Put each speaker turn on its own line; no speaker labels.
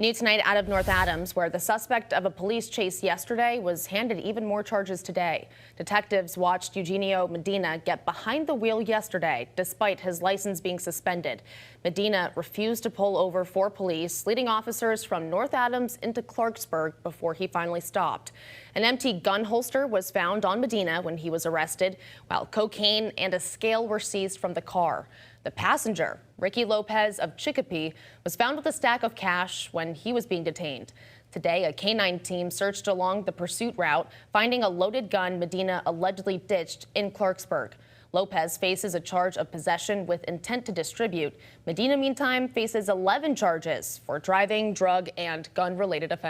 New tonight out of North Adams, where the suspect of a police chase yesterday was handed even more charges today. Detectives watched Eugenio Medina get behind the wheel yesterday, despite his license being suspended. Medina refused to pull over for police, leading officers from North Adams into Clarksburg before he finally stopped. An empty gun holster was found on Medina when he was arrested, while cocaine and a scale were seized from the car. The passenger, Ricky Lopez of Chicopee, was found with a stack of cash when he was being detained. Today, a K-9 team searched along the pursuit route, finding a loaded gun Medina allegedly ditched in Clarksburg. Lopez faces a charge of possession with intent to distribute. Medina, meantime, faces 11 charges for driving, drug, and gun-related offenses.